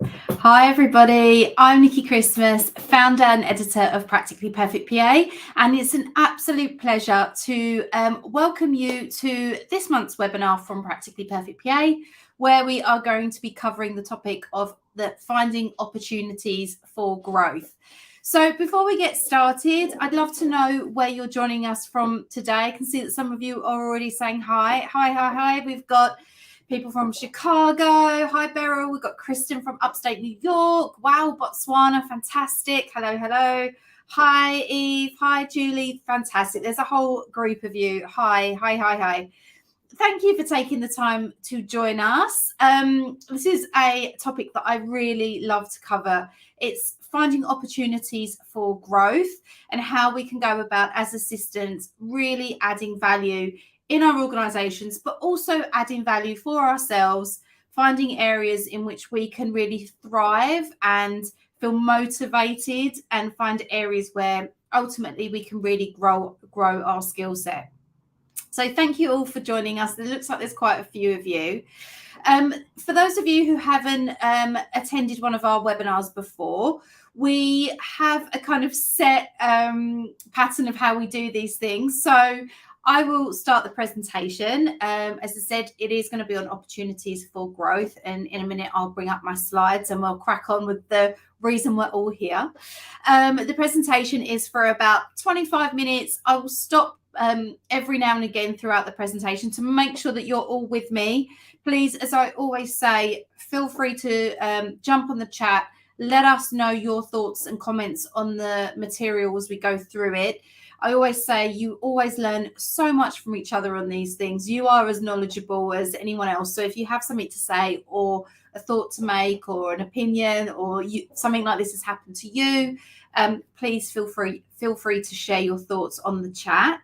Hi everybody, I'm Nicky Christmas, founder and editor of Practically Perfect PA, and it's an absolute pleasure to welcome you to this month's webinar from Practically Perfect PA, where we are going to be covering the topic of finding opportunities for growth. So before we get started, I'd love to know where you're joining us from today. I can see that some of you are already saying hi. Hi. We've got people from Chicago. Hi, Beryl. We've got Kristen from upstate New York. Wow, Botswana. Fantastic. Hello. Hi, Eve. Hi, Julie. Fantastic. There's a whole group of you. Hi. Thank you for taking the time to join us. This is a topic that I really love to cover. It's finding opportunities for growth and how we can go about as assistants really adding value in our organizations, but also adding value for ourselves, finding areas in which we can really thrive and feel motivated, and find areas where ultimately we can really grow our skill set. So thank you all for joining us. It looks like there's quite a few of you. For those of you who haven't attended one of our webinars before, we have a kind of set pattern of how we do these things. So I will start the presentation. As I said, it is going to be on opportunities for growth, and in a minute I'll bring up my slides and we'll crack on with the reason we're all here. The presentation is for about 25 minutes. I will stop every now and again throughout the presentation to make sure that you're all with me. Please, as I always say, feel free to jump on the chat. Let us know your thoughts and comments on the material as we go through it. I always say you always learn so much from each other on these things. You are as knowledgeable as anyone else. So if you have something to say or a thought to make or an opinion, or something like this has happened to you, please feel free to share your thoughts on the chat.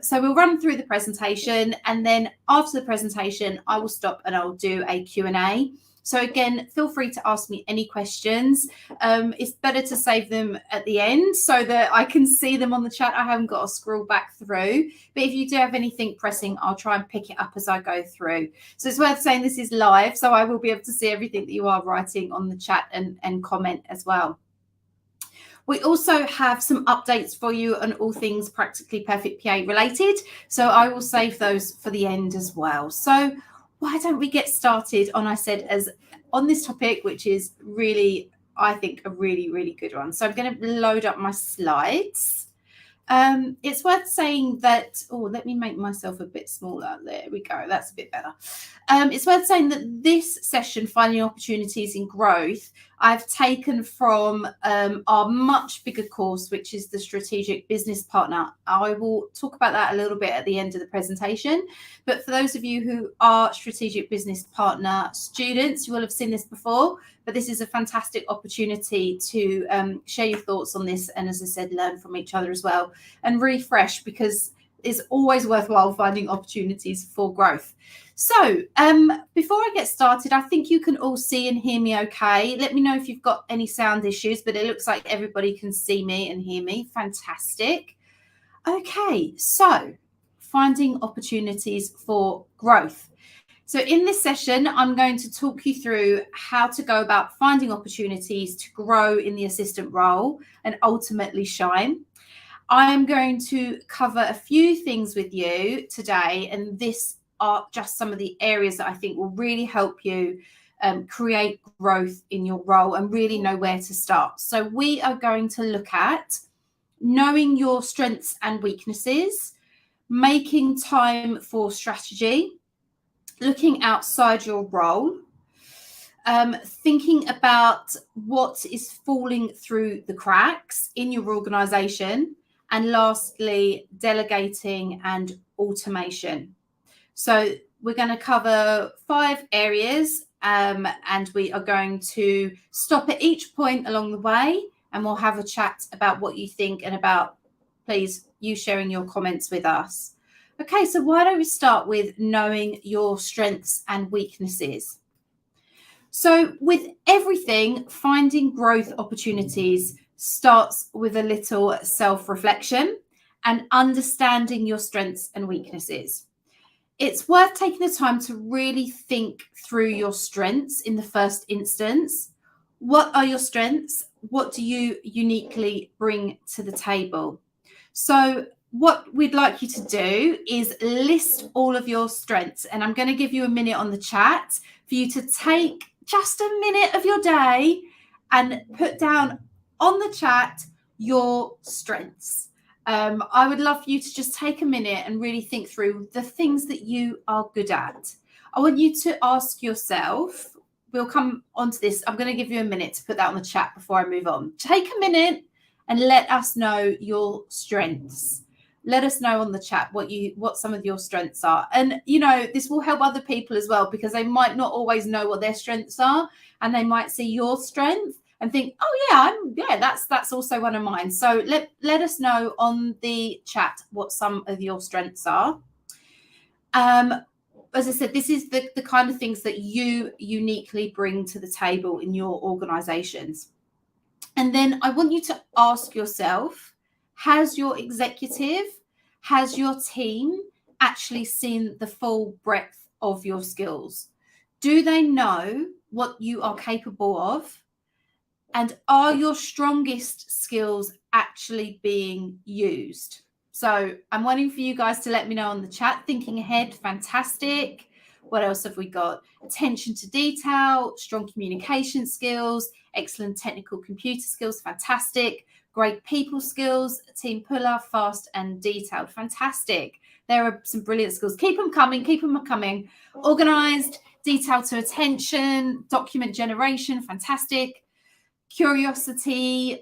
So we'll run through the presentation, and then after the presentation, I will stop and I'll do a Q&A. So again, feel free to ask me any questions. It's better to save them at the end so that I can see them on the chat. I haven't got to scroll back through. But if you do have anything pressing, I'll try and pick it up as I go through. So it's worth saying this is live, so I will be able to see everything that you are writing on the chat and comment as well. We also have some updates for you on all things Practically Perfect PA related. So I will save those for the end as well. So why don't we get started on this topic, which is really, I think, a really good one. So I'm going to load up my slides. It's worth saying that, let me make myself a bit smaller. There we go. That's a bit better. It's worth saying that this session, Finding Opportunities in Growth, I've taken from our much bigger course, which is the Strategic Business Partner. I will talk about that a little bit at the end of the presentation. But for those of you who are Strategic Business Partner students, you will have seen this before. But this is a fantastic opportunity to share your thoughts on this, and as I said, learn from each other as well and refresh, because it's always worthwhile finding opportunities for growth. So before I get started, I think you can all see and hear me okay. Let me know if you've got any sound issues, but it looks like everybody can see me and hear me. Fantastic. Okay, so finding opportunities for growth. So in this session, I'm going to talk you through how to go about finding opportunities to grow in the assistant role and ultimately shine. I'm going to cover a few things with you today, and this are just some of the areas that I think will really help you create growth in your role and really know where to start. So we are going to look at knowing your strengths and weaknesses, making time for strategy, looking outside your role, thinking about what is falling through the cracks in your organization, and lastly, delegating and automation. So we're going to cover 5 areas, and we are going to stop at each point along the way, and we'll have a chat about what you think and about, please, you sharing your comments with us. Okay, so why don't we start with knowing your strengths and weaknesses? So with everything, finding growth opportunities starts with a little self-reflection and understanding your strengths and weaknesses. it's worth taking the time to really think through your strengths in the first instance. What are your strengths? What do you uniquely bring to the table? So what we'd like you to do is list all of your strengths. And I'm going to give you a minute on the chat for you to take just a minute of your day and put down on the chat your strengths. I would love for you to just take a minute and really think through the things that you are good at. I want you to ask yourself, we'll come onto this. I'm going to give you a minute to put that on the chat before I move on. Take a minute and let us know your strengths. Let us know on the chat what some of your strengths are. And, this will help other people as well, because they might not always know what their strengths are, and they might see your strength and think, oh yeah, that's also one of mine. So let us know on the chat what some of your strengths are. As I said, this is the kind of things that you uniquely bring to the table in your organizations. And then I want you to ask yourself, has your executive, has your team actually seen the full breadth of your skills? Do they know what you are capable of? And are your strongest skills actually being used? So I'm waiting for you guys to let me know on the chat. Thinking ahead, fantastic. What else have we got? Attention to detail, strong communication skills, excellent technical computer skills, fantastic. Great people skills, team puller, fast and detailed, fantastic. There are some brilliant skills. Keep them coming. Organized, detail to attention, document generation, fantastic. Curiosity,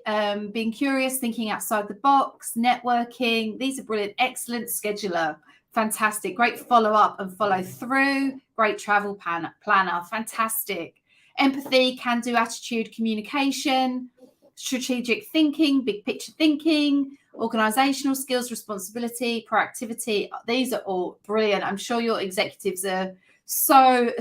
being curious, thinking outside the box, networking. These are brilliant. Excellent scheduler, fantastic. Great follow-up and follow through. Great travel planner, fantastic. Empathy, can-do attitude, communication, strategic thinking, big picture thinking, organizational skills, responsibility, proactivity. These are all brilliant. I'm sure your executives are so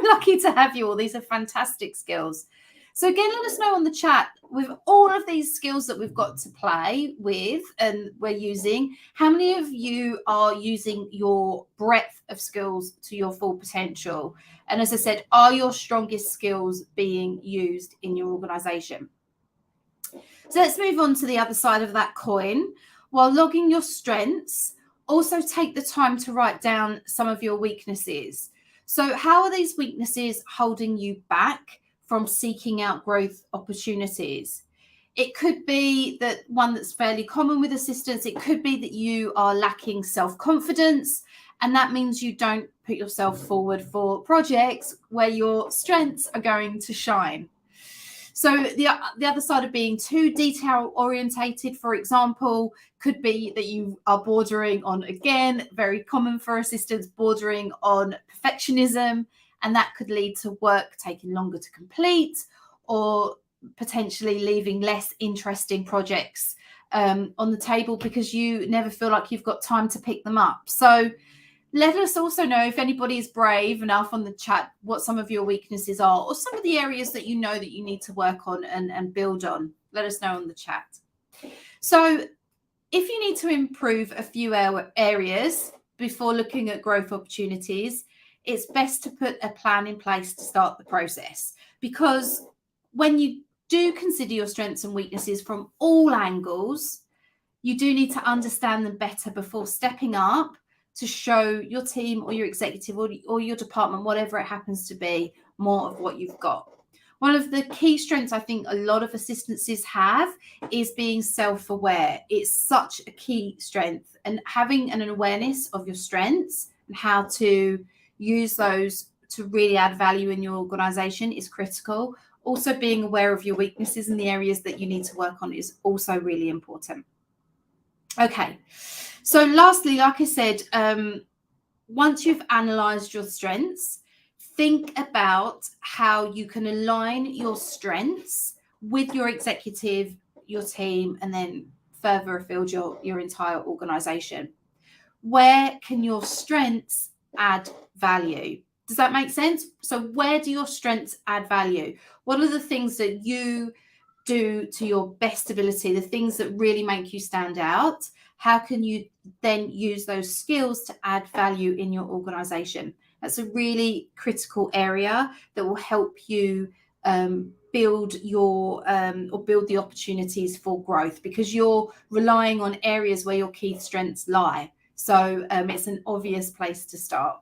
lucky to have you all. These are fantastic skills. So again, let us know on the chat, with all of these skills that we've got to play with and we're using, how many of you are using your breadth of skills to your full potential? And as I said, are your strongest skills being used in your organization? So let's move on to the other side of that coin. While logging your strengths, also take the time to write down some of your weaknesses. So how are these weaknesses holding you back from seeking out growth opportunities? It could be that one that's fairly common with assistants. It could be that you are lacking self-confidence, and that means you don't put yourself forward for projects where your strengths are going to shine. So the other side of being too detail orientated, for example, could be that you are bordering on, again, very common for assistants, bordering on perfectionism, and that could lead to work taking longer to complete, or potentially leaving less interesting projects on the table because you never feel like you've got time to pick them up. So let us also know, if anybody is brave enough on the chat, what some of your weaknesses are, or some of the areas that you know that you need to work on and build on. Let us know on the chat. So if you need to improve a few areas before looking at growth opportunities, it's best to put a plan in place to start the process, because when you do consider your strengths and weaknesses from all angles, you do need to understand them better before stepping up to show your team or your executive or your department, whatever it happens to be, more of what you've got. One of the key strengths I think a lot of assistancies have is being self-aware. It's such a key strength, and having an awareness of your strengths and how to use those to really add value in your organization is critical. Also, being aware of your weaknesses and the areas that you need to work on is also really important. Okay, so lastly, like I said, once you've analyzed your strengths, think about how you can align your strengths with your executive, your team, and then further afield your entire organization. Where can your strengths add value? Does that make sense? So where do your strengths add value? What are the things that you do to your best ability, the things that really make you stand out? how can you then use those skills to add value in your organization? That's a really critical area that will help you build the opportunities for growth, because you're relying on areas where your key strengths lie. So it's an obvious place to start.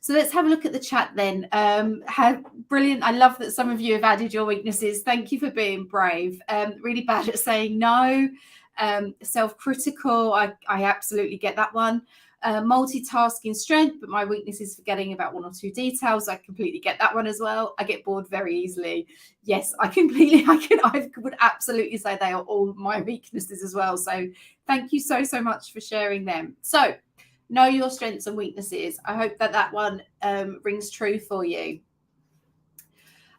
So let's have a look at the chat then. How brilliant. I love that some of you have added your weaknesses. Thank you for being brave. Really bad at saying no. Self-critical. I absolutely get that one. Multitasking strength, but my weakness is forgetting about one or two details. I completely get that one as well. I get bored very easily. Yes, I would absolutely say they are all my weaknesses as well. So thank you so much for sharing them. So know your strengths and weaknesses. I hope that one rings true for you.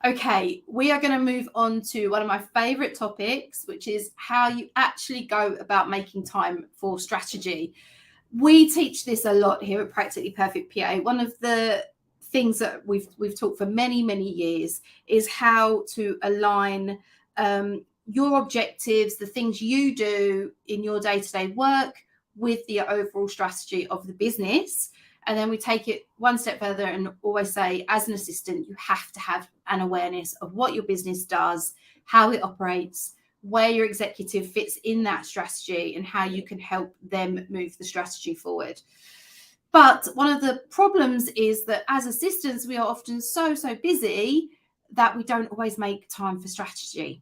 Okay, we are going to move on to one of my favorite topics, which is how you actually go about making time for strategy. We teach this a lot here at Practically Perfect PA. One of the things that we've taught for many years is how to align your objectives, the things you do in your day-to-day work, with the overall strategy of the business. And then we take it one step further and always say, as an assistant, you have to have an awareness of what your business does, how it operates, where your executive fits in that strategy, and how you can help them move the strategy forward. But one of the problems is that as assistants, we are often so busy that we don't always make time for strategy.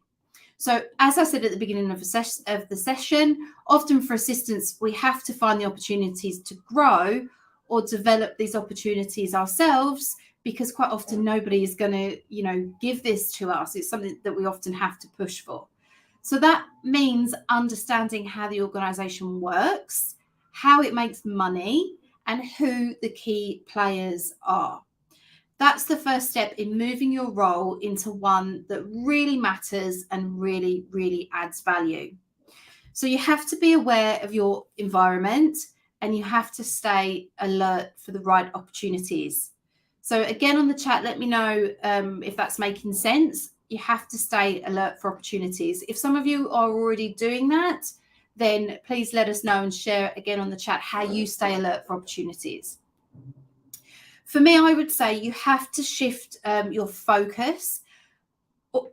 So as I said at the beginning of the session, often for assistants, we have to find the opportunities to grow or develop these opportunities ourselves, because quite often nobody is going to, give this to us. It's something that we often have to push for. So that means understanding how the organization works, how it makes money, and who the key players are. That's the first step in moving your role into one that really matters and really adds value. So you have to be aware of your environment, and you have to stay alert for the right opportunities. So again, on the chat, let me know if that's making sense. You have to stay alert for opportunities. If some of you are already doing that, then please let us know and share again on the chat how you stay alert for opportunities. For me, I would say you have to shift your focus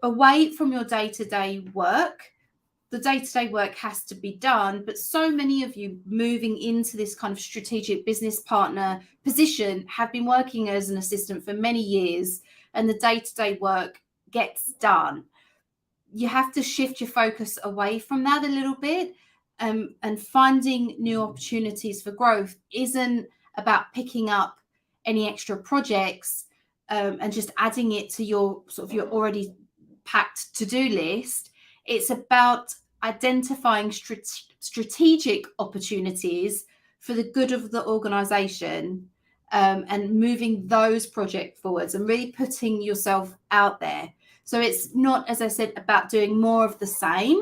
away from your day-to-day work. The day-to-day work has to be done, but so many of you moving into this kind of strategic business partner position have been working as an assistant for many years, and the day-to-day work gets done. You have to shift your focus away from that a little bit, and finding new opportunities for growth isn't about picking up any extra projects and just adding it to your your already packed to-do list. It's about identifying strategic opportunities for the good of the organization, and moving those projects forwards and really putting yourself out there. So it's not, as I said, about doing more of the same,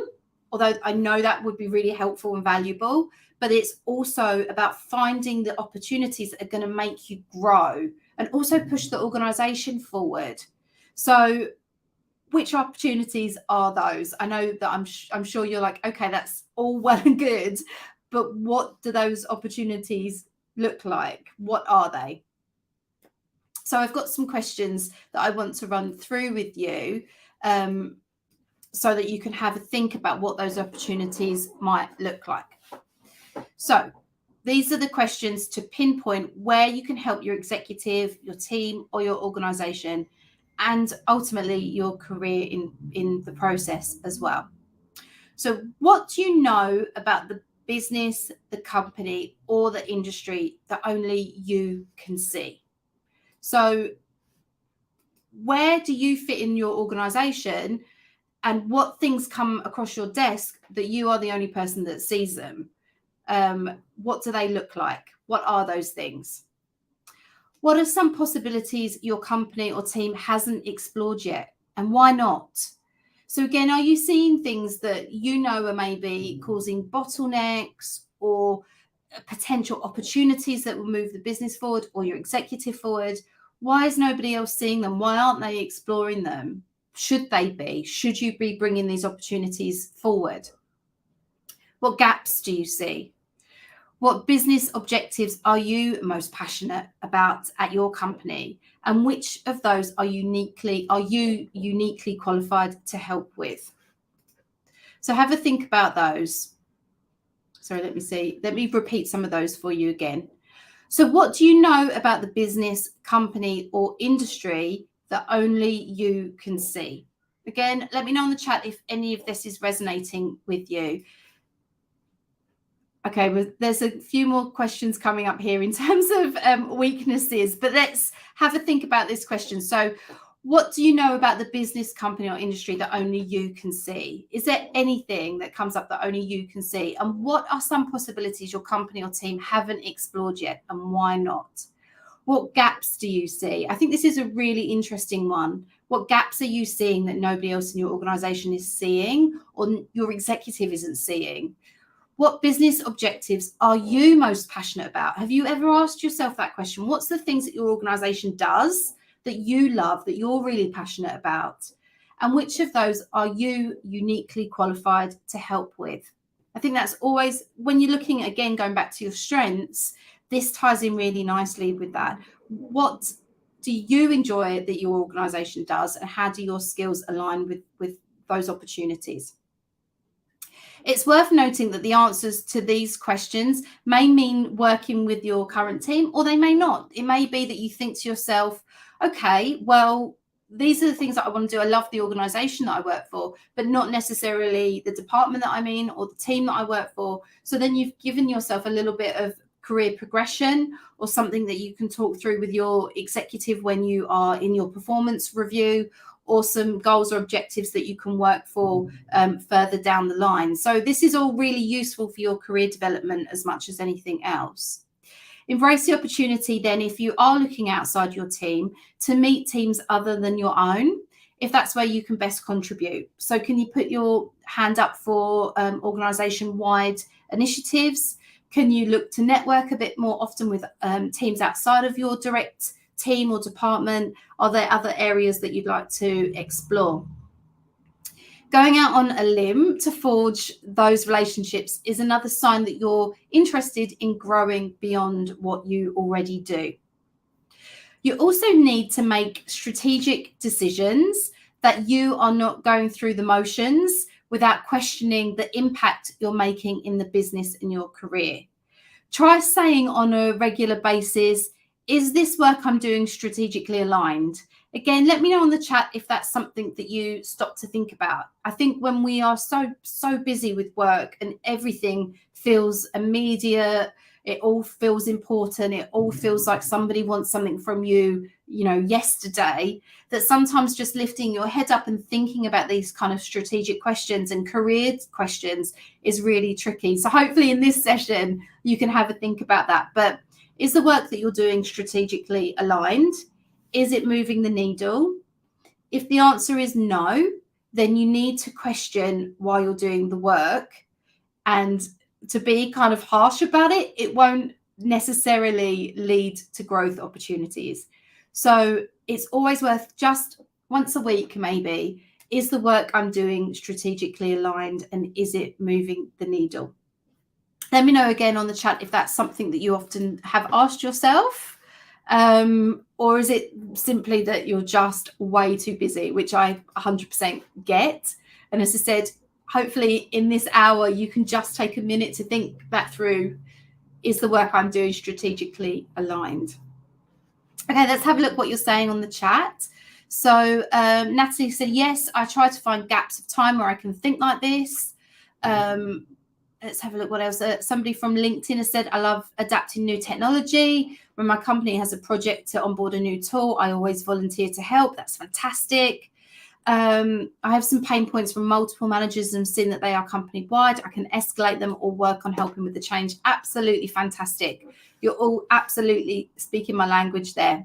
although I know that would be really helpful and valuable, but it's also about finding the opportunities that are going to make you grow and also push the organization forward. So which opportunities are those? I know that I'm sure you're like, okay, that's all well and good, but what do those opportunities look like? What are they? So I've got some questions that I want to run through with you, so that you can have a think about what those opportunities might look like. So these are the questions to pinpoint where you can help your executive, your team, or your organization, and ultimately your career in the process as well. So what do you know about the business, the company, or the industry that only you can see? So where do you fit in your organization, and what things come across your desk that you are the only person that sees them? What do they look like? What are those things? What are some possibilities your company or team hasn't explored yet, and why not? So again, are you seeing things that you know are maybe causing bottlenecks or potential opportunities that will move the business forward or your executive forward? Why is nobody else seeing them? Why aren't they exploring them? Should they be? Should you be bringing these opportunities forward? What gaps do you see? What business objectives are you most passionate about at your company? And which of those are you uniquely qualified to help with? So have a think about those. Sorry, let me see. Let me repeat some of those for you again. So what do you know about the business, company, or industry that only you can see? Again, let me know in the chat if any of this is resonating with you. Okay, well, there's a few more questions coming up here in terms of weaknesses, but let's have a think about this question. So what do you know about the business, company, or industry that only you can see? Is there anything that comes up that only you can see? And what are some possibilities your company or team haven't explored yet, and why not? What gaps do you see? I think this is a really interesting one. What gaps are you seeing that nobody else in your organization is seeing, or your executive isn't seeing? What business objectives are you most passionate about? Have you ever asked yourself that question? What's the things that your organization does that you love, that you're really passionate about? And which of those are you uniquely qualified to help with? I think that's always, when you're looking, again, going back to your strengths, this ties in really nicely with that. What do you enjoy that your organization does, and how do your skills align with those opportunities? It's worth noting that the answers to these questions may mean working with your current team, or they may not. It may be that you think to yourself, okay, well, these are the things that I want to do. I love the organization that I work for, but not necessarily the department that I'm in or the team that I work for. So then you've given yourself a little bit of career progression, or something that you can talk through with your executive when you are in your performance review, or some goals or objectives that you can work for further down the line. So this is all really useful for your career development as much as anything else. Embrace the opportunity then, if you are looking outside your team, to meet teams other than your own, if that's where you can best contribute. So can you put your hand up for organization-wide initiatives? Can you look to network a bit more often with teams outside of your direct team or department? Are there other areas that you'd like to explore? Going out on a limb to forge those relationships is another sign that you're interested in growing beyond what you already do. You also need to make strategic decisions, that you are not going through the motions without questioning the impact you're making in the business and your career. Try saying on a regular basis, is this work I'm doing strategically aligned? Again, let me know in the chat if that's something that you stop to think about. I think when we are so busy with work and everything feels immediate, it all feels important, it all feels like somebody wants something from you, yesterday, that sometimes just lifting your head up and thinking about these kind of strategic questions and career questions is really tricky. So hopefully in this session, you can have a think about that. But is the work that you're doing strategically aligned? Is it moving the needle? If the answer is no, then you need to question why you're doing the work. And to be kind of harsh about it, it won't necessarily lead to growth opportunities. So it's always worth just once a week, maybe, is the work I'm doing strategically aligned, and is it moving the needle? Let me know again on the chat if that's something that you often have asked yourself, or is it simply that you're just way too busy, which I 100% get. And as I said, hopefully in this hour, you can just take a minute to think that through. Is the work I'm doing strategically aligned? Okay, let's have a look what you're saying on the chat. So Natalie said, yes, I try to find gaps of time where I can think like this. Let's have a look what else. Somebody from LinkedIn has said, I love adapting new technology. When my company has a project to onboard a new tool, I always volunteer to help. That's fantastic. I have some pain points from multiple managers and seen that they are company-wide. I can escalate them or work on helping with the change. Absolutely fantastic. You're all absolutely speaking my language there.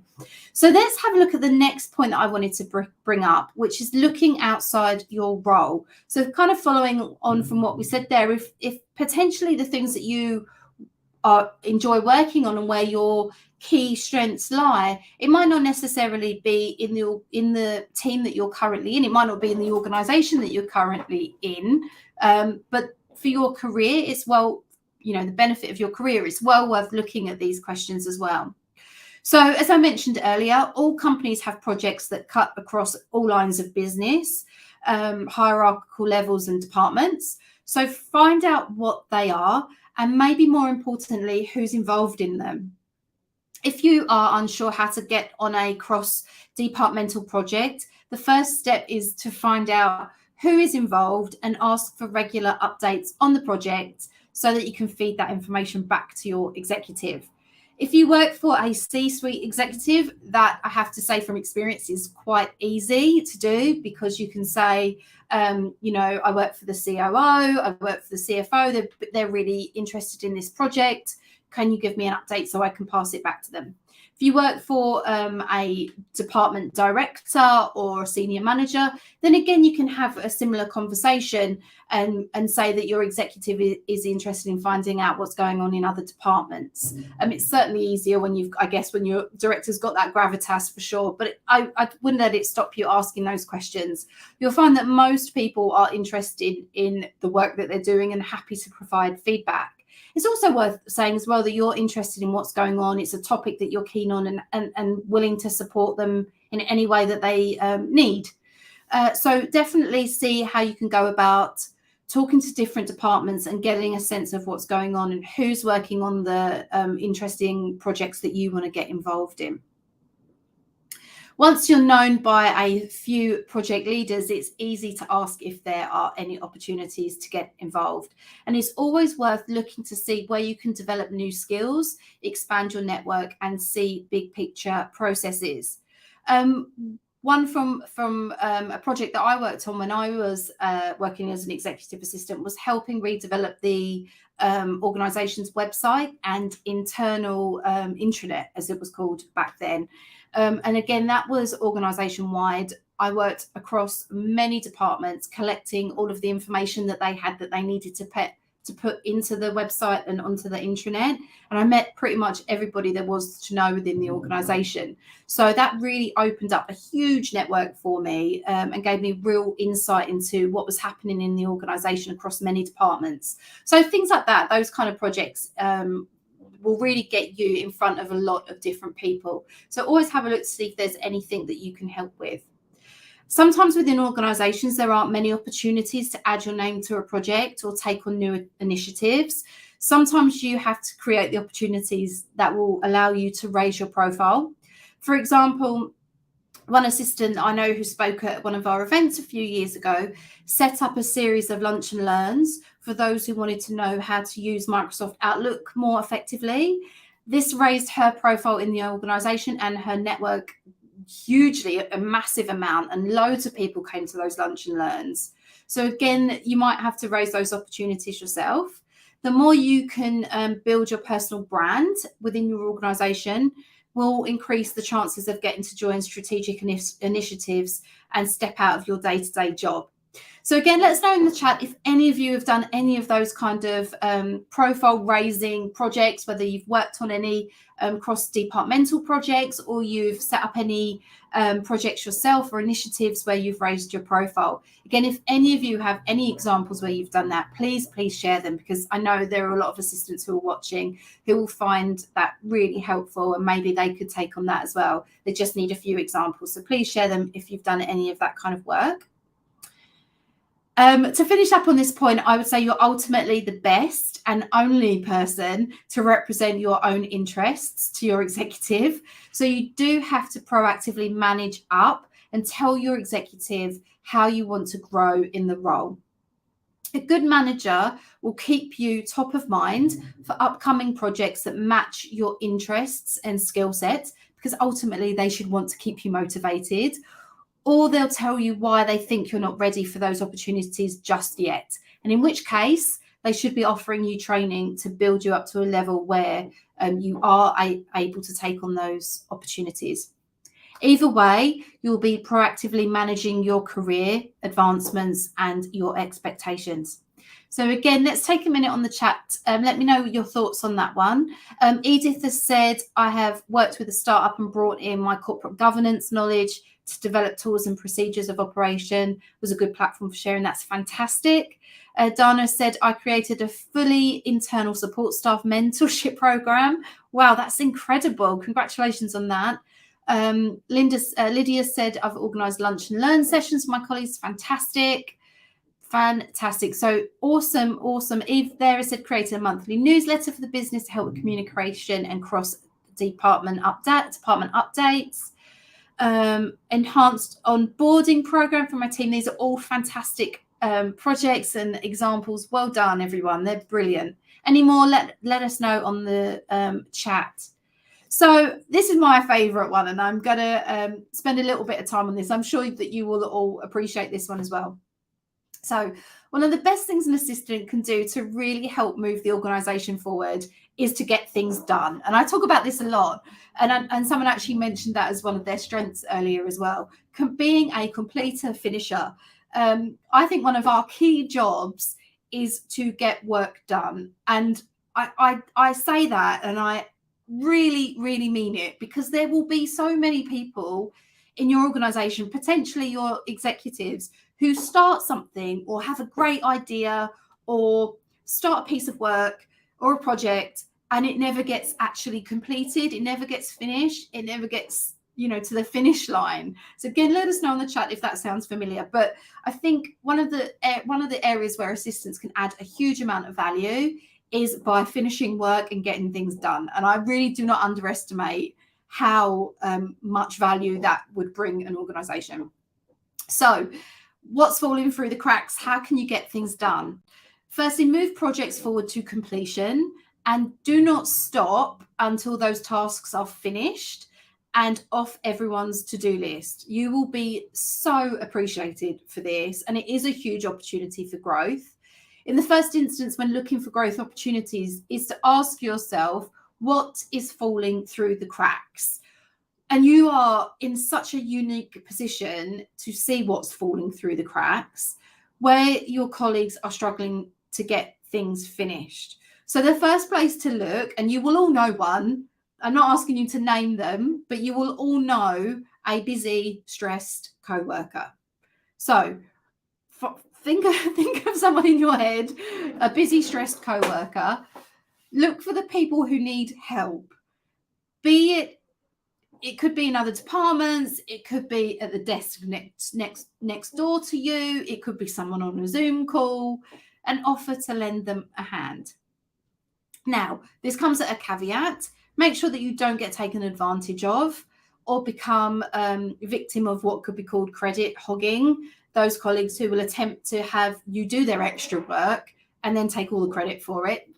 So let's have a look at the next point that I wanted to bring up, which is looking outside your role. So kind of following on from what we said there, if potentially the things that you enjoy working on and where your key strengths lie, it might not necessarily be in the team that you're currently in. It might not be in the organization that you're currently in. But for your career, it's the benefit of your career, it's well worth looking at these questions as well. So as I mentioned earlier, all companies have projects that cut across all lines of business, hierarchical levels and departments. So find out what they are, and maybe more importantly, who's involved in them. If you are unsure how to get on a cross-departmental project, the first step is to find out who is involved and ask for regular updates on the project so that you can feed that information back to your executive. If you work for a C-suite executive, that I have to say from experience is quite easy to do, because you can say, I work for the COO, I work for the CFO, they're really interested in this project. Can you give me an update so I can pass it back to them? If you work for a department director or a senior manager, then again, you can have a similar conversation and say that your executive is interested in finding out what's going on in other departments. It's certainly easier when when your director's got that gravitas, for sure, but I wouldn't let it stop you asking those questions. You'll find that most people are interested in the work that they're doing and happy to provide feedback. It's also worth saying as well that you're interested in what's going on. It's a topic that you're keen on and willing to support them in any way that they need. So definitely see how you can go about talking to different departments and getting a sense of what's going on and who's working on the interesting projects that you want to get involved in. Once you're known by a few project leaders, it's easy to ask if there are any opportunities to get involved. And it's always worth looking to see where you can develop new skills, expand your network, and see big picture processes. One from a project that I worked on when I was working as an executive assistant was helping redevelop the organisation's website and internal intranet, as it was called back then. And again, that was organisation-wide. I worked across many departments, collecting all of the information that they had that they needed to put into the website and onto the intranet. And I met pretty much everybody there was to know within the organisation. So that really opened up a huge network for me and gave me real insight into what was happening in the organisation across many departments. So things like that, those kind of projects will really get you in front of a lot of different people. So always have a look to see if there's anything that you can help with. Sometimes within organisations, there aren't many opportunities to add your name to a project or take on new initiatives. Sometimes you have to create the opportunities that will allow you to raise your profile. For example, one assistant I know who spoke at one of our events a few years ago set up a series of lunch and learns for those who wanted to know how to use Microsoft Outlook more effectively. This raised her profile in the organisation and her network hugely, a massive amount, and loads of people came to those lunch and learns. So again, you might have to raise those opportunities yourself. The more you can build your personal brand within your organisation will increase the chances of getting to join strategic initiatives and step out of your day-to-day job. So again, let us know in the chat if any of you have done any of those kind of profile raising projects, whether you've worked on any cross-departmental projects or you've set up any projects yourself or initiatives where you've raised your profile. Again, if any of you have any examples where you've done that, please share them, because I know there are a lot of assistants who are watching who will find that really helpful and maybe they could take on that as well. They just need a few examples. So please share them if you've done any of that kind of work. To finish up on this point, I would say you're ultimately the best and only person to represent your own interests to your executive. So you do have to proactively manage up and tell your executive how you want to grow in the role. A good manager will keep you top of mind for upcoming projects that match your interests and skill set, because ultimately they should want to keep you motivated. Or they'll tell you why they think you're not ready for those opportunities just yet. And in which case, they should be offering you training to build you up to a level where you are able to take on those opportunities. Either way, you'll be proactively managing your career advancements and your expectations. So again, let's take a minute on the chat. Let me know your thoughts on that one. Edith has said, I have worked with a startup and brought in my corporate governance knowledge to develop tools and procedures of operation was a good platform for sharing. That's fantastic. Dana said, I created a fully internal support staff mentorship program. Wow, that's incredible. Congratulations on that. Lydia said, I've organised lunch and learn sessions for my colleagues. Fantastic. So awesome. Eve there said, created a monthly newsletter for the business to help with communication and cross department updates. Enhanced onboarding program for my team. These are all fantastic projects and examples. Well done, everyone. They're brilliant. Any more, let us know on the chat. So this is my favorite one, and I'm going to spend a little bit of time on this. I'm sure that you will all appreciate this one as well. So one of the best things an assistant can do to really help move the organisation forward is to get things done. And I talk about this a lot. And someone actually mentioned that as one of their strengths earlier as well. Being a completer, finisher. I think one of our key jobs is to get work done. And I say that, and I really, really mean it, because there will be so many people in your organisation, potentially your executives, who start something or have a great idea or start a piece of work or a project, and it never gets actually completed. It never gets finished. It never gets, to the finish line. So again, let us know in the chat if that sounds familiar. But I think one of the areas where assistants can add a huge amount of value is by finishing work and getting things done. And I really do not underestimate how much value that would bring an organisation. So what's falling through the cracks? How can you get things done? Firstly, move projects forward to completion, and do not stop until those tasks are finished and off everyone's to-do list. You will be so appreciated for this, and it is a huge opportunity for growth. In the first instance, when looking for growth opportunities, is to ask yourself, what is falling through the cracks? And you are in such a unique position to see what's falling through the cracks, where your colleagues are struggling to get things finished. So the first place to look, and you will all know one, I'm not asking you to name them, but you will all know a busy, stressed co-worker. So think of someone in your head, a busy, stressed co-worker. Look for the people who need help. It could be in other departments. It could be at the desk next door to you. It could be someone on a Zoom call, and offer to lend them a hand. Now, this comes at a caveat. Make sure that you don't get taken advantage of or become a victim of what could be called credit hogging. Those colleagues who will attempt to have you do their extra work and then take all the credit for it.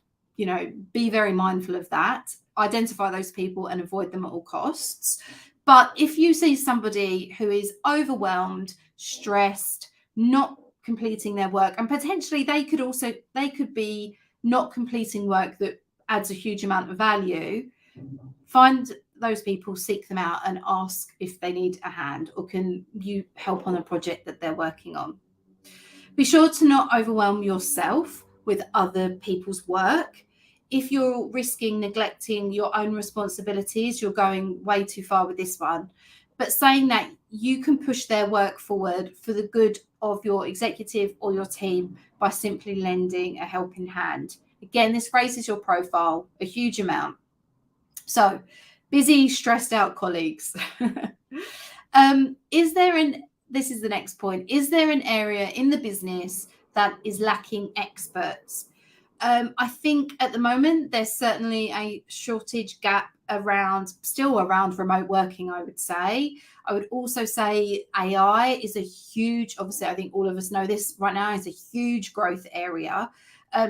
Be very mindful of that. Identify those people and avoid them at all costs. But if you see somebody who is overwhelmed, stressed, not completing their work, and potentially they could be not completing work that adds a huge amount of value, find those people, seek them out, and ask if they need a hand, or can you help on a project that they're working on. Be sure to not overwhelm yourself with other people's work. If you're risking neglecting your own responsibilities, you're going way too far with this one. But saying that you can push their work forward for the good of your executive or your team by simply lending a helping hand. Again, this raises your profile a huge amount. So, busy, stressed out colleagues. This is the next point. Is there an area in the business that is lacking experts? I think at the moment there's certainly a shortage gap around remote working, I would say. I would also say AI is a huge, obviously I think all of us know this right now, is a huge growth area.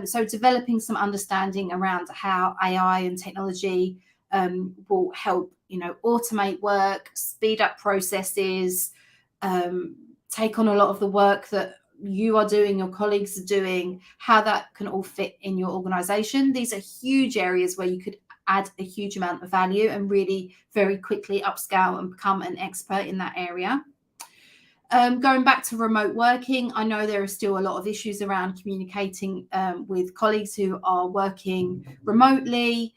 So developing some understanding around how AI and technology will help, automate work, speed up processes, take on a lot of the work that you are doing, your colleagues are doing, how that can all fit in your organization. These are huge areas where you could add a huge amount of value and really very quickly upscale and become an expert in that area. Going back to remote working, I know there are still a lot of issues around communicating with colleagues who are working remotely,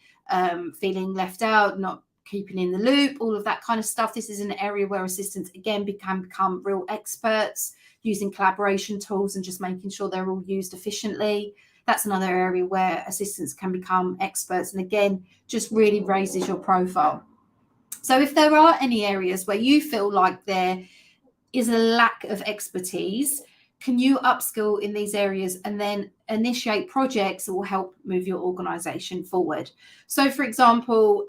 feeling left out, not keeping in the loop, all of that kind of stuff. This is an area where assistants, again, can become real experts using collaboration tools and just making sure they're all used efficiently. That's another area where assistants can become experts, and again, just really raises your profile. So if there are any areas where you feel like there is a lack of expertise, can you upskill in these areas and then initiate projects that will help move your organization forward? So for example,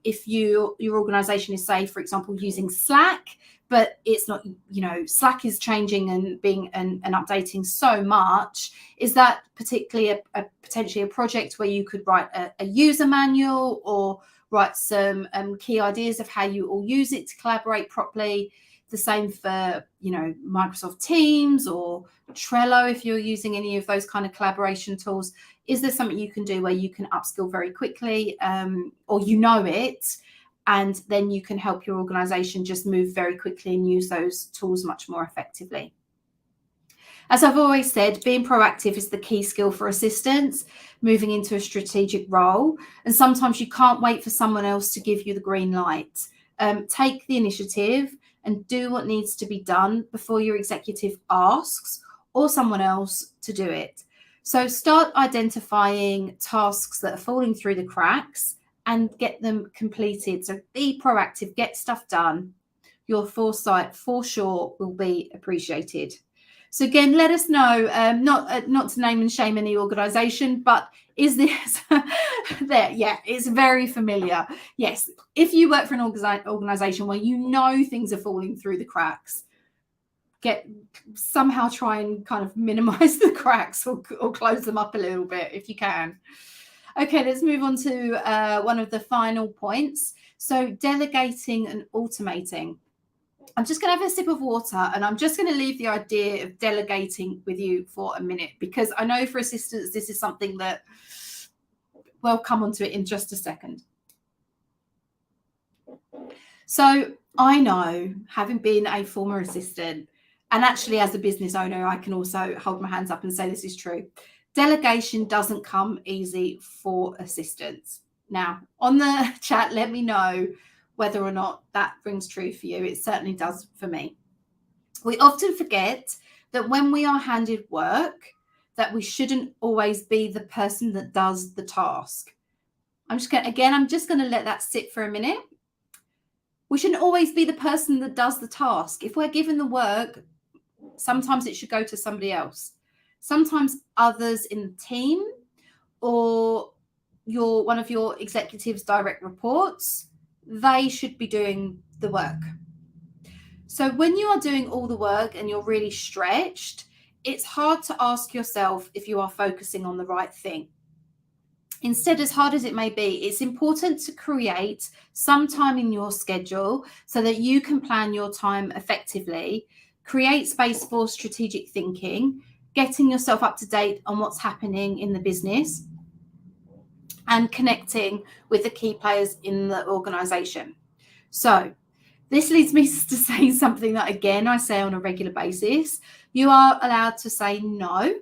if your organization is, say, for example, using Slack, but it's not, Slack is changing and being and updating so much, is that particularly potentially a project where you could write a user manual or write some key ideas of how you all use it to collaborate properly? The same for, Microsoft Teams or Trello, if you're using any of those kind of collaboration tools. Is there something you can do where you can upskill very quickly, or it, and then you can help your organization just move very quickly and use those tools much more effectively? As I've always said, being proactive is the key skill for assistants moving into a strategic role. And sometimes you can't wait for someone else to give you the green light. Take the initiative and do what needs to be done before your executive asks or someone else to do it. So start identifying tasks that are falling through the cracks and get them completed. So be proactive, get stuff done. Your foresight for sure will be appreciated. So again, let us know, not to name and shame any organisation, but is this there? Yeah, it's very familiar. Yes, if you work for an organisation where things are falling through the cracks, somehow try and kind of minimise the cracks or close them up a little bit if you can. Okay, let's move on to one of the final points. So delegating and automating. I'm just going to have a sip of water, and I'm just going to leave the idea of delegating with you for a minute, because I know for assistants, this is something that we'll come onto it in just a second. So I know, having been a former assistant, and actually as a business owner, I can also hold my hands up and say this is true. Delegation doesn't come easy for assistants. Now, on the chat, let me know whether or not that rings true for you. It certainly does for me. We often forget that when we are handed work, that we shouldn't always be the person that does the task. I'm just going to let that sit for a minute. We shouldn't always be the person that does the task. If we're given the work, sometimes it should go to somebody else. Sometimes others in the team or one of your executives' direct reports, they should be doing the work. So when you are doing all the work and you're really stretched, it's hard to ask yourself if you are focusing on the right thing. Instead, as hard as it may be, it's important to create some time in your schedule so that you can plan your time effectively, create space for strategic thinking, getting yourself up to date on what's happening in the business, and connecting with the key players in the organization. So this leads me to say something that, again, I say on a regular basis. You are allowed to say no.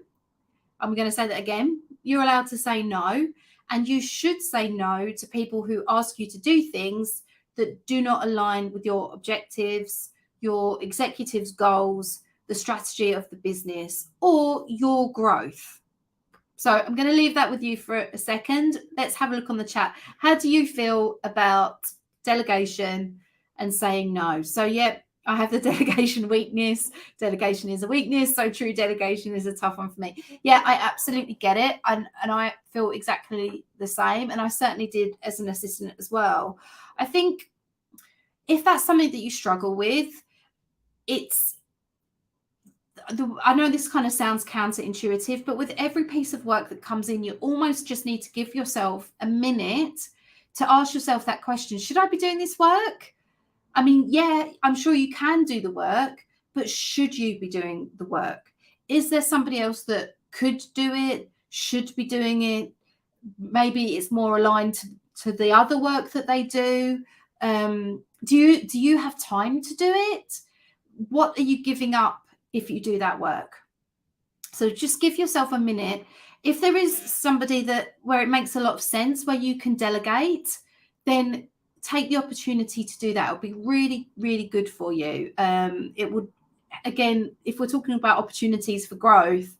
I'm going to say that again. You're allowed to say no, and you should say no to people who ask you to do things that do not align with your objectives, your executive's goals, the strategy of the business, or your growth. So I'm going to leave that with you for a second. Let's have a look on the chat. How do you feel about delegation and saying no? So, yeah, I have the delegation weakness. Delegation is a weakness. So true delegation is a tough one for me. Yeah, I absolutely get it. And I feel exactly the same. And I certainly did as an assistant as well. I think if that's something that you struggle with, I know this kind of sounds counterintuitive, but with every piece of work that comes in, you almost just need to give yourself a minute to ask yourself that question. Should I be doing this work? I mean, yeah, I'm sure you can do the work, but should you be doing the work? Is there somebody else that could do it, should be doing it? Maybe it's more aligned to the other work that they do. Do you have time to do it? What are you giving up if you do that work? So just give yourself a minute. If there is somebody where it makes a lot of sense, where you can delegate, then take the opportunity to do that. It'll be really, really good for you. It would, again, if we're talking about opportunities for growth,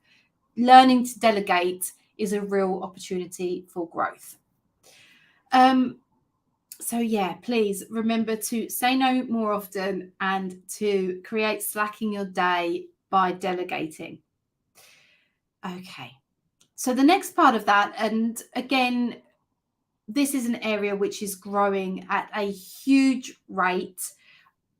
learning to delegate is a real opportunity for growth. So yeah, please remember to say no more often and to create slack in your day by delegating. Okay, so the next part of that, and again, this is an area which is growing at a huge rate.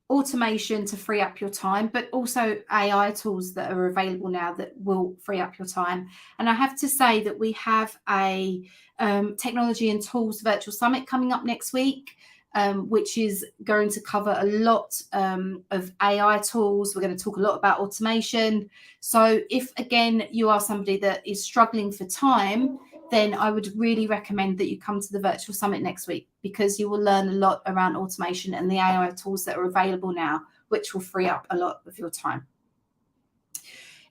Automation to free up your time, but also AI tools that are available now that will free up your time. And I have to say that we have a technology and tools virtual summit coming up next week, which is going to cover a lot of AI tools. We're going to talk a lot about automation. So if, again, you are somebody that is struggling for time, then I would really recommend that you come to the virtual summit next week, because you will learn a lot around automation and the AI tools that are available now, which will free up a lot of your time.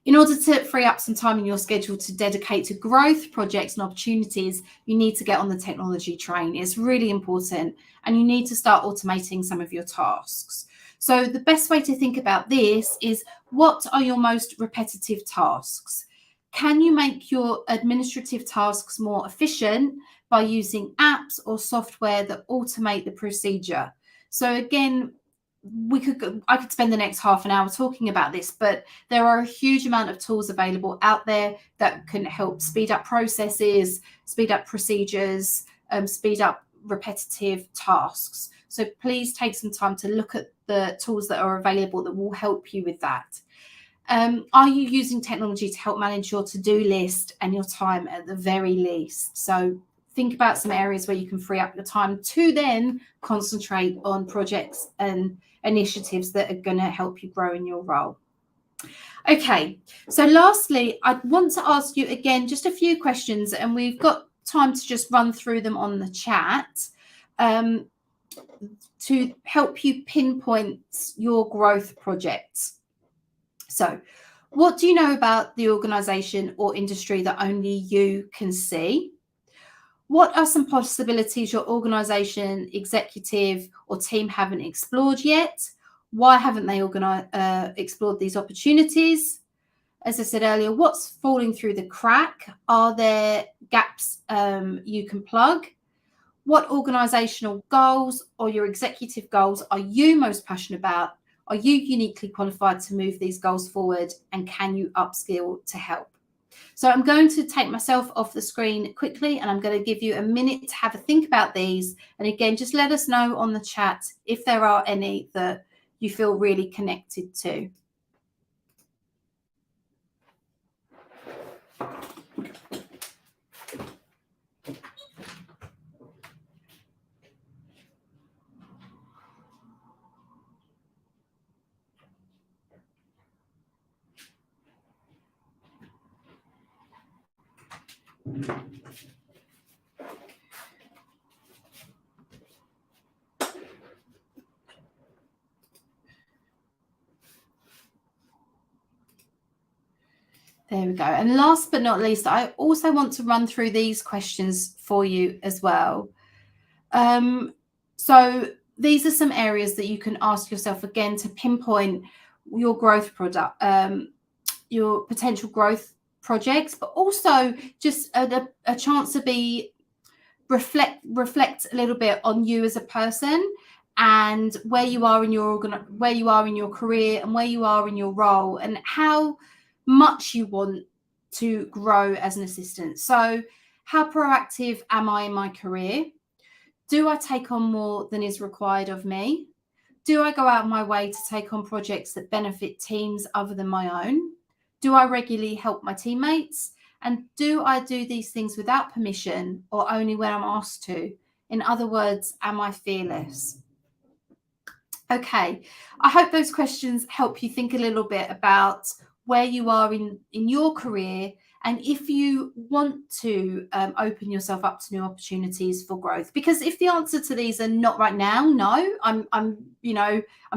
In order to free up some time in your schedule to dedicate to growth projects and opportunities, you need to get on the technology train. It's really important, and you need to start automating some of your tasks. So the best way to think about this is, what are your most repetitive tasks? Can you make your administrative tasks more efficient by using apps or software that automate the procedure? So again, I could spend the next half an hour talking about this, but there are a huge amount of tools available out there that can help speed up processes, speed up procedures, speed up repetitive tasks. So please take some time to look at the tools that are available that will help you with that. Are you using technology to help manage your to-do list and your time at the very least? So think about some areas where you can free up your time to then concentrate on projects and initiatives that are going to help you grow in your role. Okay, so lastly, I want to ask you again just a few questions, and we've got time to just run through them on the chat to help you pinpoint your growth projects. So, what do you know about the organisation or industry that only you can see? What are some possibilities your organisation, executive or team haven't explored yet? Why haven't they explored these opportunities? As I said earlier, what's falling through the crack? Are there gaps you can plug? What organisational goals or your executive goals are you most passionate about? Are you uniquely qualified to move these goals forward, and can you upskill to help? So I'm going to take myself off the screen quickly, and I'm going to give you a minute to have a think about these. And again, just let us know on the chat if there are any that you feel really connected to. There we go. And last but not least, I also want to run through these questions for you as well. So these are some areas that you can ask yourself again to pinpoint your growth product, your potential growth projects, but also just a chance to reflect a little bit on you as a person, and where you are in your career, and where you are in your role, and how much you want to grow as an assistant. So how proactive am I in my career? Do I take on more than is required of me? Do I go out of my way to take on projects that benefit teams other than my own? Do I regularly help my teammates? And do I do these things without permission or only when I'm asked to? In other words, am I fearless? Okay, I hope those questions help you think a little bit about where you are in your career, and if you want to open yourself up to new opportunities for growth. Because if the answer to these are not right now, no, I'm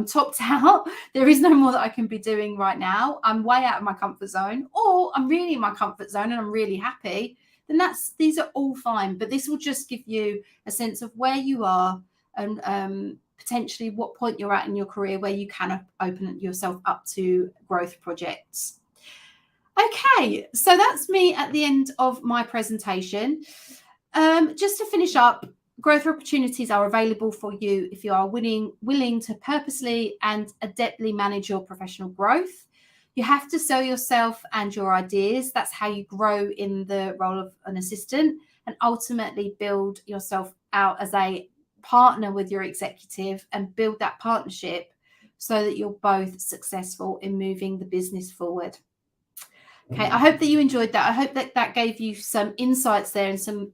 topped out. There is no more that I can be doing right now. I'm way out of my comfort zone, or I'm really in my comfort zone and I'm really happy. Then these are all fine. But this will just give you a sense of where you are, and potentially what point you're at in your career where you can open yourself up to growth projects. Okay, so that's me at the end of my presentation. Just to finish up, growth opportunities are available for you if you are willing to purposely and adeptly manage your professional growth. You have to sell yourself and your ideas. That's how you grow in the role of an assistant and ultimately build yourself out as a partner with your executive and build that partnership so that you're both successful in moving the business forward. Okay, I hope that you enjoyed that. I hope that that gave you some insights there and some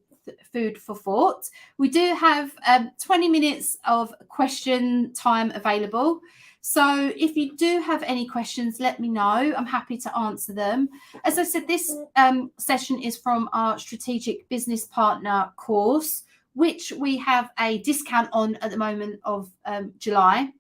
food for thought. We do have 20 minutes of question time available. So if you do have any questions, let me know. I'm happy to answer them. As I said, this session is from our Strategic Business Partner course, which we have a discount on at the moment of July.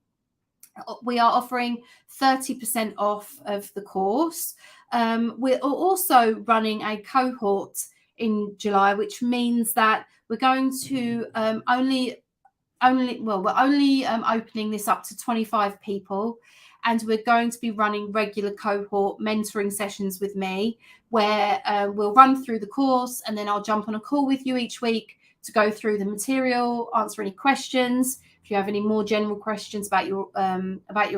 We are offering 30% off of the course. We're also running a cohort in July, which means that we're going to we're only opening this up to 25 people, and we're going to be running regular cohort mentoring sessions with me where we'll run through the course and then I'll jump on a call with you each week to go through the material, answer any questions. If you have any more general questions about your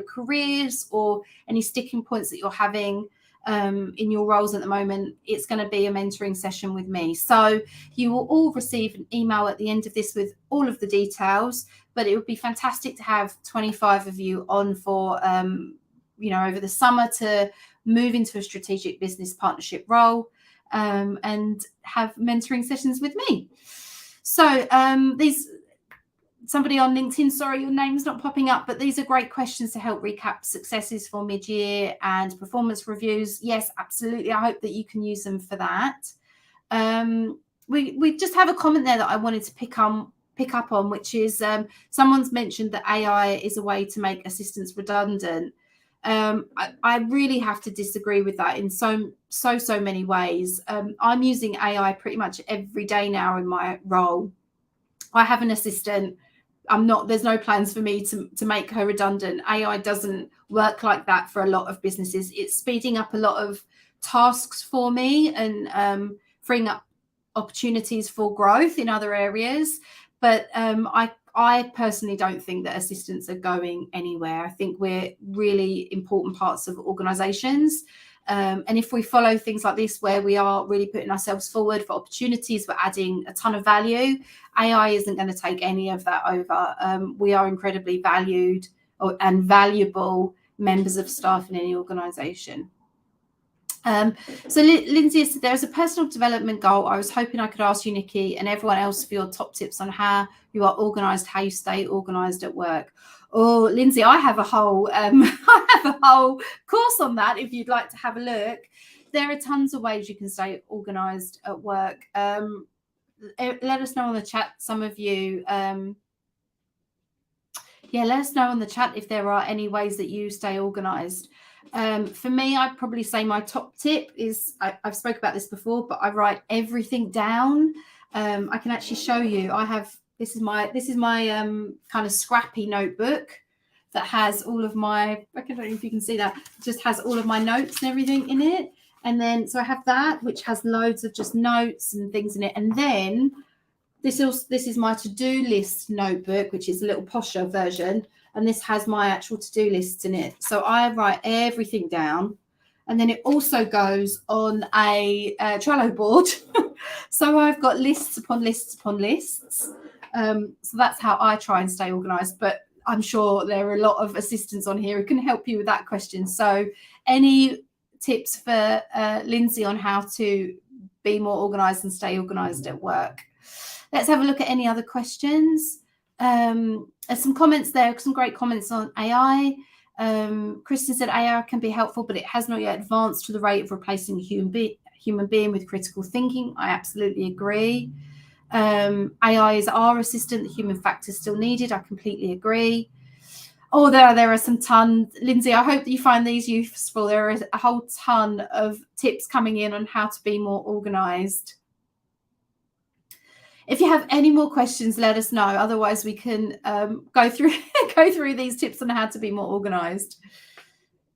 careers or any sticking points that you're having in your roles at the moment, it's going to be a mentoring session with me. So you will all receive an email at the end of this with all of the details, but it would be fantastic to have 25 of you on for, over the summer to move into a strategic business partnership role and have mentoring sessions with me. So somebody on LinkedIn, sorry, your name's not popping up, but these are great questions to help recap successes for mid-year and performance reviews. Yes, absolutely. I hope that you can use them for that. We just have a comment there that I wanted to pick up on, which is someone's mentioned that AI is a way to make assistants redundant. I really have to disagree with that in so many ways. I'm using AI pretty much every day now in my role. I have an assistant. There's no plans for me to make her redundant. AI doesn't work like that for a lot of businesses. It's speeding up a lot of tasks for me and freeing up opportunities for growth in other areas. But I personally don't think that assistants are going anywhere. I think we're really important parts of organizations. And if we follow things like this, where we are really putting ourselves forward for opportunities, we're adding a ton of value. AI isn't going to take any of that over. We are incredibly valued and valuable members of staff in any organization. So Lindsay said, there's a personal development goal. I was hoping I could ask you, Nicky, and everyone else for your top tips on how you are organized, how you stay organized at work. Oh, Lindsay, I have a whole course on that if you'd like to have a look. There are tons of ways you can stay organized at work. Let us know on the chat, some of you. Let us know on the chat if there are any ways that you stay organized. For me, I'd probably say my top tip is, I've spoke about this before, but I write everything down. I can actually show you. This is my kind of scrappy notebook that has all of my, I don't know if you can see that, it just has all of my notes and everything in it. And then, so I have that, which has loads of just notes and things in it. And then this is my to-do list notebook, which is a little posher version. And this has my actual to-do lists in it. So I write everything down. And then it also goes on a Trello board. So I've got lists upon lists upon lists. So that's how I try and stay organized. But I'm sure there are a lot of assistants on here who can help you with that question. So any tips for Lindsay on how to be more organized and stay organized at work? Let's have a look at any other questions. There's some comments there, some great comments on AI. Kristen said AI can be helpful, but it has not yet advanced to the rate of replacing a human being with critical thinking. I absolutely agree. AI is our assistant. The human factor is still needed. I completely agree. Oh, there are some tons. Lindsay, I hope that you find these useful. There is a whole ton of tips coming in on how to be more organized. If you have any more questions, let us know. Otherwise, we can go through these tips on how to be more organized.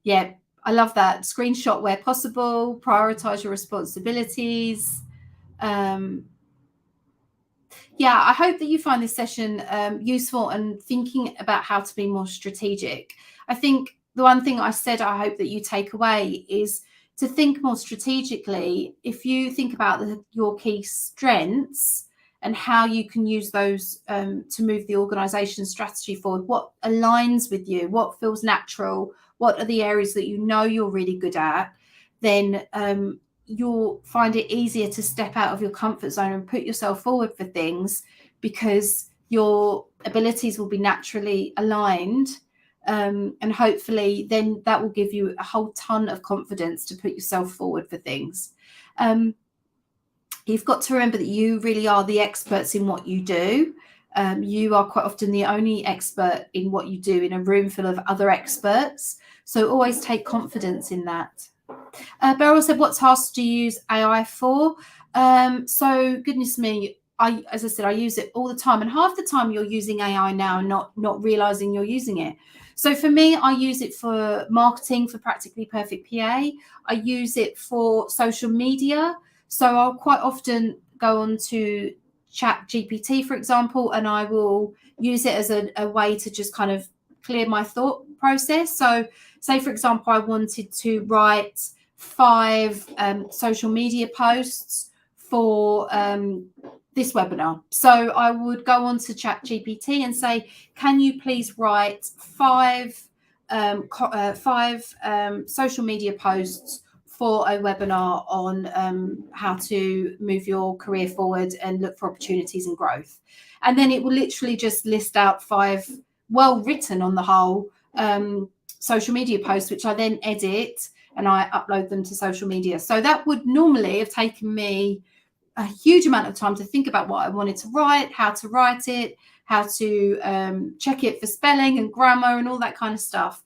Yeah, I love that. Screenshot where possible, prioritize your responsibilities. Yeah, I hope that you find this session useful and thinking about how to be more strategic. I think the one thing I said I hope that you take away is to think more strategically. If you think about your key strengths and how you can use those to move the organization strategy forward, what aligns with you, what feels natural, what are the areas that you know you're really good at, then you'll find it easier to step out of your comfort zone and put yourself forward for things, because your abilities will be naturally aligned, and hopefully then that will give you a whole ton of confidence to put yourself forward for things. You've got to remember that you really are the experts in what you do. You are quite often the only expert in what you do in a room full of other experts, so always take confidence in that. Beryl said, what tasks do you use AI for? So goodness me, as I said, I use it all the time, and half the time you're using AI now and not realizing you're using it. So for me, I use it for marketing for Practically Perfect PA. I use it for social media. So I'll quite often go on to Chat GPT, for example, and I will use it as a way to just kind of clear my thought process. So say, for example, I wanted to write 5 social media posts for this webinar. So I would go on to Chat GPT and say, can you please write 5 social media posts for a webinar on how to move your career forward and look for opportunities and growth. And then it will literally just list out 5 well written on the whole social media posts, which I then edit and I upload them to social media. So that would normally have taken me a huge amount of time to think about what I wanted to write, how to write it, how to check it for spelling and grammar and all that kind of stuff.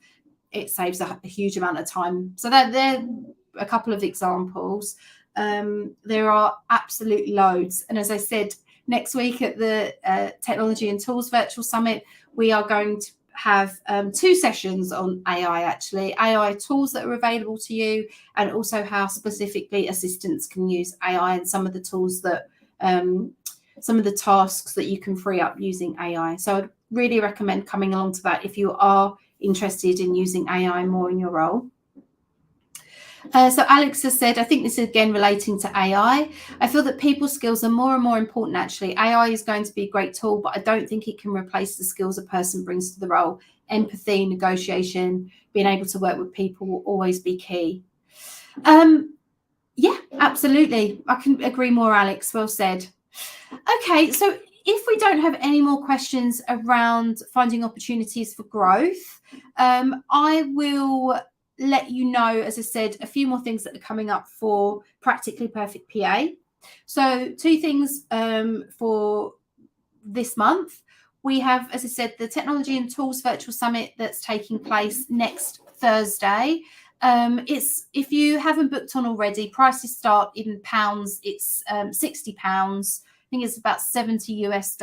It saves a huge amount of time. So that they're a couple of examples. There are absolutely loads. And as I said, next week at the Technology and Tools Virtual Summit, we are going to have 2 sessions on AI, actually, AI tools that are available to you, and also how specifically assistants can use AI and some of the tools that some of the tasks that you can free up using AI. So I'd really recommend coming along to that if you are interested in using AI more in your role. So Alex has said, I think this is again relating to AI. I feel that people skills are more and more important, actually. AI is going to be a great tool, but I don't think it can replace the skills a person brings to the role. Empathy, negotiation, being able to work with people will always be key. Yeah, absolutely. I can agree more, Alex. Well said. Okay, so if we don't have any more questions around finding opportunities for growth, I will let you know, as I said, a few more things that are coming up for Practically Perfect PA. So 2 things for this month. We have, as I said, the Technology and Tools Virtual Summit that's taking place next Thursday. It's, if you haven't booked on already, prices start in pounds. It's £60. I think it's about $70 US.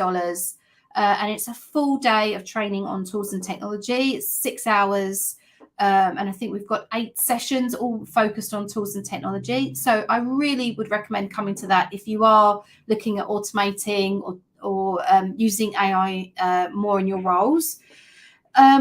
And it's a full day of training on tools and technology. It's 6 hours. And I think we've got 8 sessions all focused on tools and technology. So I really would recommend coming to that if you are looking at automating or using AI more in your roles.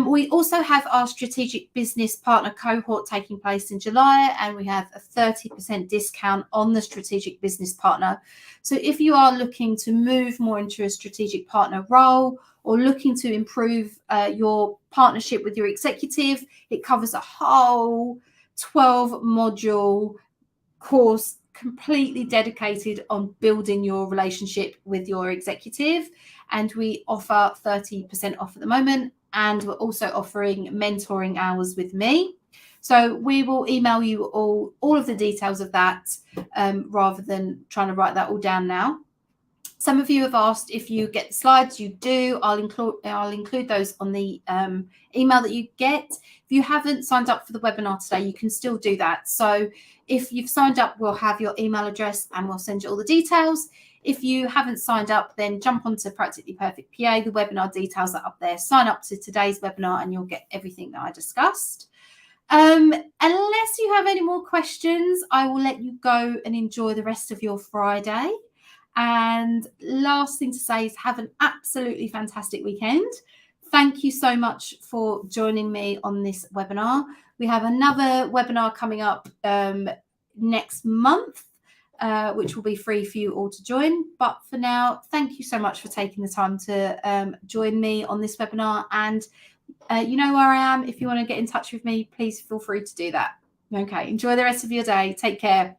We also have our strategic business partner cohort taking place in July, and we have a 30% discount on the strategic business partner. So if you are looking to move more into a strategic partner role or looking to improve your partnership with your executive, it covers a whole 12-module course completely dedicated on building your relationship with your executive. And we offer 30% off at the moment. And we're also offering mentoring hours with me. So we will email you all of the details of that rather than trying to write that all down now. Some of you have asked if you get the slides. You do. I'll include those on the email that you get. If you haven't signed up for the webinar today, you can still do that. So if you've signed up, we'll have your email address and we'll send you all the details. If you haven't signed up, then jump onto Practically Perfect PA. The webinar details are up there. Sign up to today's webinar and you'll get everything that I discussed. Unless you have any more questions, I will let you go and enjoy the rest of your Friday. And last thing to say is have an absolutely fantastic weekend. Thank you so much for joining me on this webinar. We have another webinar coming up next month, which will be free for you all to join. But for now, thank you so much for taking the time to join me on this webinar. And you know where I am. If you want to get in touch with me, please feel free to do that. Okay, enjoy the rest of your day. Take care.